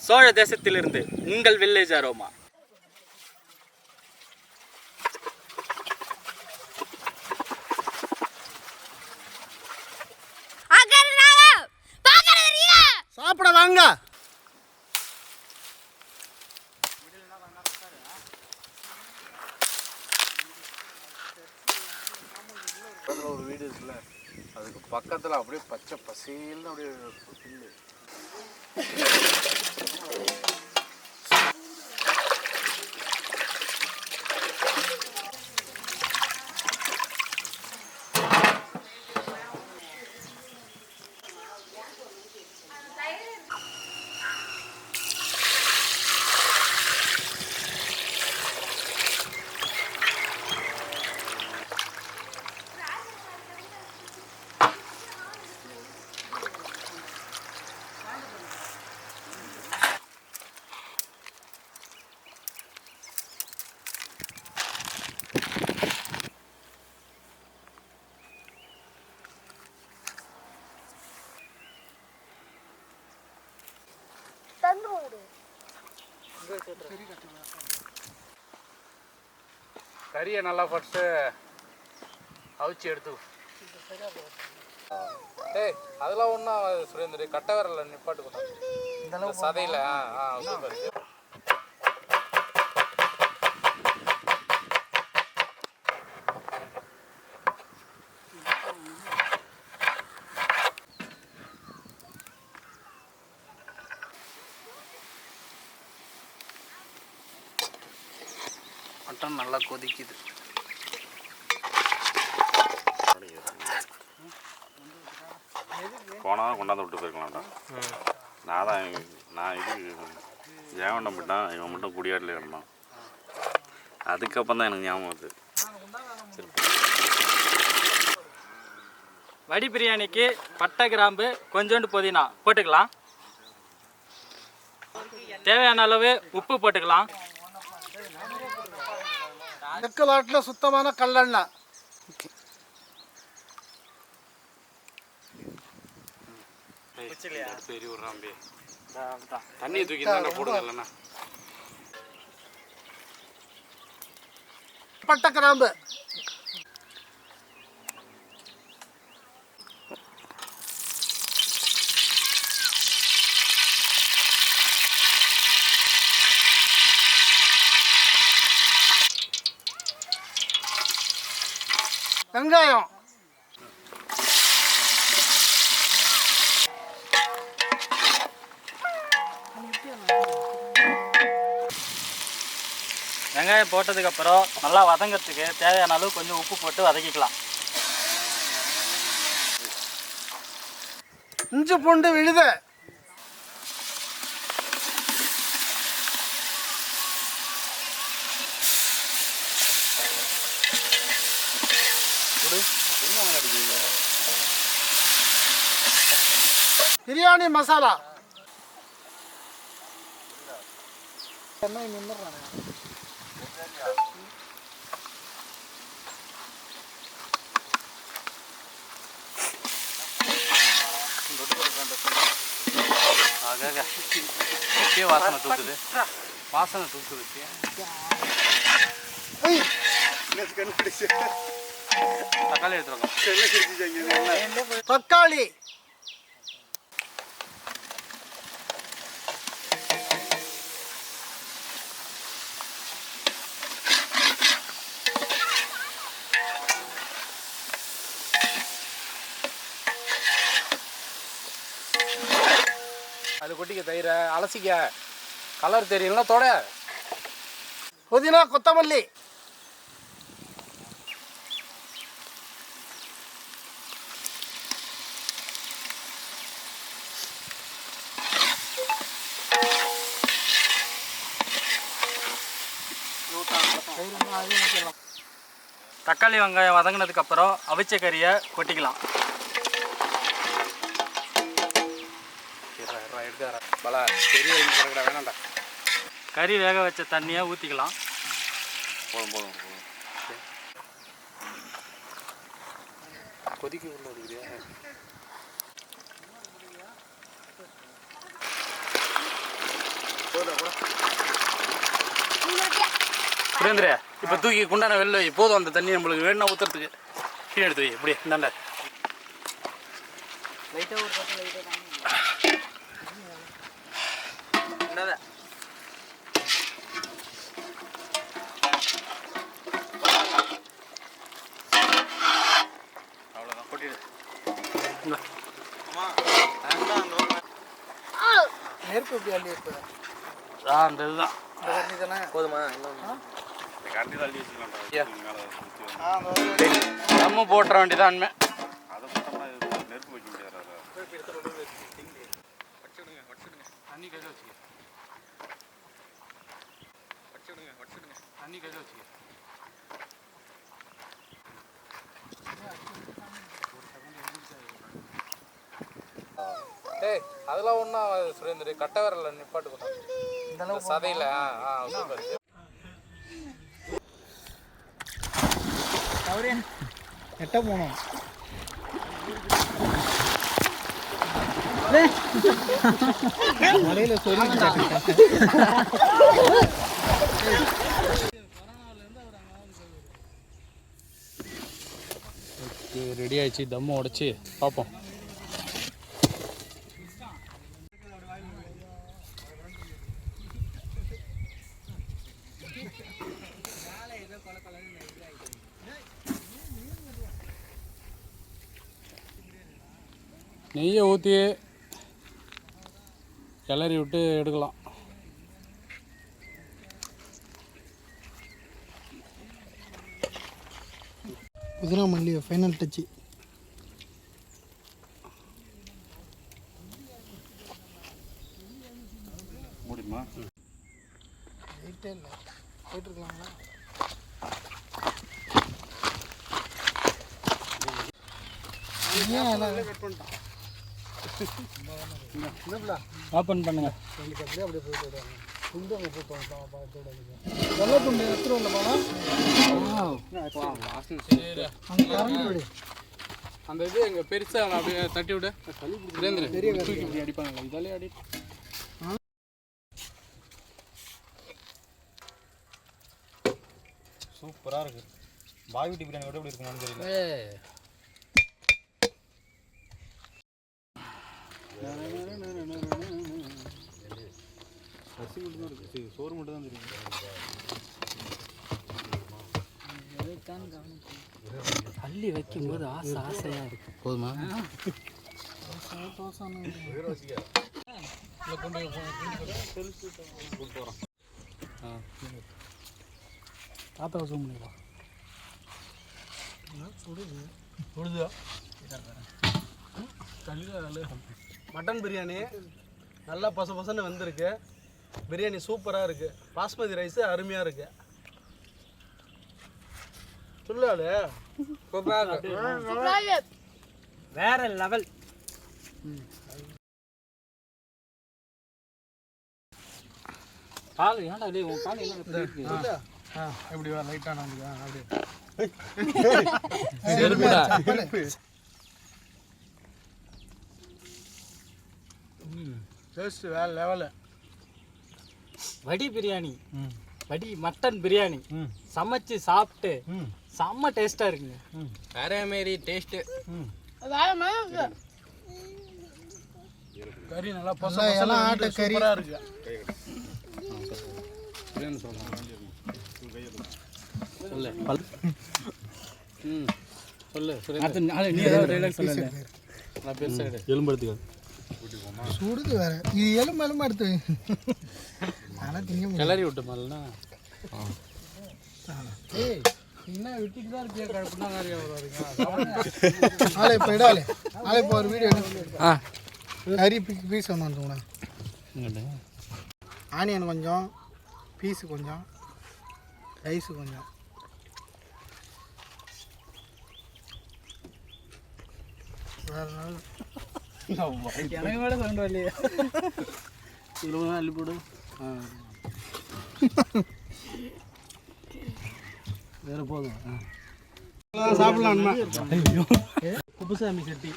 சோழ தேசத்திலிருந்து உங்கள் village aroma. சாப்பிட வாங்க. ஒரு வீடு இருக்குல்ல, அதுக்கு பக்கத்தில் அப்படியே பச்சை பசேல்னு அப்படியே புல்லு. கறியை நல்லா ஃபர்ஸ்ட்டு அவிச்சு எடுத்து. ஏய் அதெல்லாம் ஒன்றும் சுரேந்திர, கட்டை விரல நிப்பாட்டுக்கணும் இந்த சதையில். மட்டன் நல்லா கொதிக்குது. போனால் கொண்டாந்து விட்டு போயிருக்கலாம்டா. நான் இது ஜெயவண்டம் போயிட்டான், இவன் மட்டும் குடியாட்டில் இருந்தான். அதுக்கப்புறம் தான் எனக்கு ஞாபகம் வருது. வடி பிரியாணிக்கு பட்டை கிராம்பு கொஞ்சோண்டு புதினா போட்டுக்கலாம். தேவையான அளவு உப்பு போட்டுக்கலாம். தெற்குலாட்டில் சுத்தமான கல்லெண்ணெய். பெரிய ஒரு ராம்பி தண்ணியை தூக்கி தானே போடுங்க. இல்லைண்ணா பட்டை கிராம்பு, வெங்காயம், வெங்காயம் போட்டதுக்கப்புறம் நல்லா வதங்கிறதுக்கு தேவையான அளவு கொஞ்சம் உப்பு போட்டு வதக்கிக்கலாம். இஞ்சி பூண்டு விழுது, பிரியாணி மசாலா, வாசனை தூக்குது, வாசனை தூக்குது. தக்காளி எடுத்துருக்கோம். தக்காளி, அது கொட்டிக்க, தயிரை அலசிக்க, கலர் தெரியும்ல தோட. புதினா, கொத்தமல்லி, தக்காளி வெங்காயம் வதங்கினதுக்கப்புறம் அவிச்ச கறியை கொட்டிக்கலாம். கறி வேக வச்ச தண்ணியை ஊற்றிக்கலாம். போதும் கொதிக்க உள்ள வருகிறியா? சுரேந்திர இப்போ தூக்கி குண்டான வெளில வை. போதும் அந்த தண்ணி நம்மளுக்கு வேணும்னா ஊற்றுறதுக்கு கீழே எடுத்து வை. இப்படி இந்தாண்ட அவ்வளோதான் கொட்டிடு. நெருப்பு எப்படி அள்ளி இருக்குது அந்த இதுதான் இந்த கண்ணி தானே போதுமா? இந்த கண்டி தள்ளி வச்சுக்கலாம். நம்ம போட்டுற வேண்டியதான் அண்மை. அதை போட்டோம்னா நெருப்பு வைக்க முடியாது. தண்ணி கையில் வச்சுக்க. தண்ணி கையில் வச்சுக்க. டேய் அதெல்லாம் ஒன்றும் சுரேந்திர கட்டை வரல நிப்பாட்டு கூட இந்த சதையில். சூப்பர். எட்ட போனோம் மலையில சொல்லி ரெடி ஆயிடுச்சு. தம்மு உடச்சி பார்ப்போம். நெய்யை ஊற்றி கிளறி விட்டு எடுக்கலாம். புதினா மல்லி ஃபைனல் டச்சு. முடியுமா? வெயிட்டே இல்லை போயிட்டுருக்கலாங்களா? ஏன் எல்லாம் கட் பண்ணிட்டான். ஓப்பன் பண்ணுங்க. எனக்கு அப்படியே போயிட்டு விடுவாங்க. துண்டு அங்கே போட்டு வந்துட்டான் பார்த்து வெள்ளை துண்டு எடுத்துட்டு வந்து போனால் அங்கே கரண்ட் விடு. அந்த இது எங்க பெருசா அப்படியே தட்டி விடு. சுரேந்திர தூக்கி இப்படி அடிப்பாங்க. இதாலே அடி. சூப்பராக இருக்கு. பாய் வீட்டு பிரியாணி கூட எப்படி இருக்குன்னு தெரியல. அரிசி மட்டும் தான் இருக்கு. சோறு மட்டும் தான் தெரியும். அள்ளி வைக்கும்போது ஆசையா இருக்கு. போதுமா? தாத்தா வசூல் பண்ணிடலாம். சுடுதா மட்டன் பிரியாணி நல்லா பசன்னு வந்திருக்கு. பிரியாணி சூப்பராக இருக்குது. பாஸ்மதி ரைஸு அருமையாக இருக்குது. சொல்லாது வேற லெவல். கால் ஏன்டா டேய் உன் கால் என்ன எப்படி லைட்டான அப்படியே டேஸ்ட் வேற லெவலு. வடி பிரியாணி, வடி மட்டன் பிரியாணி சமைச்சு சாப்பிட்டு செம்ம டேஸ்ட்டாக இருக்குங்க. வேற மாரி டேஸ்ட்டு. கறி நல்லா பசங்க ஆட்டு கறி இருக்கு. சொல்லு சொல்லு. நீ ஏதாவது டைலாக் சொல்லல. நான் பேசுறேன். எலும்படுத்துக்க. சுடுது வேற. இது எலும்பு எடுத்து கிளறி விட்டு மாதிரினா ஏய் என்ன விட்டுட்டு தான் இருக்கியா? கழுப்புனா நிறையா வருவாருங்க. ஆளே போயிடாலே ஆளே இப்போ ஒரு வீடியோ கறி பீஸ் ஒன்று வந்துங்கண்ணா. ஆனியன் கொஞ்சம், பீஸு கொஞ்சம், ரைஸு கொஞ்சம். வேறு நாள் எனக்கு மேலே சவுண்ட் வரலையே. இருபது அள்ளி போடு. வேற போதும். சாப்பிடலாம்மா. குப்புசாமி சட்டி.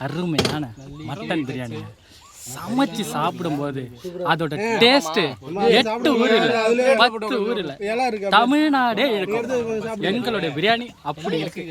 அருமையான மட்டன் பிரியாணி சமைச்சு சாப்பிடும்போது அதோட டேஸ்ட் 8 ஊரில் 10 ஊரில் தமிழ்நாடே இருக்கும். எங்களுடைய பிரியாணி அப்படி இருக்கு.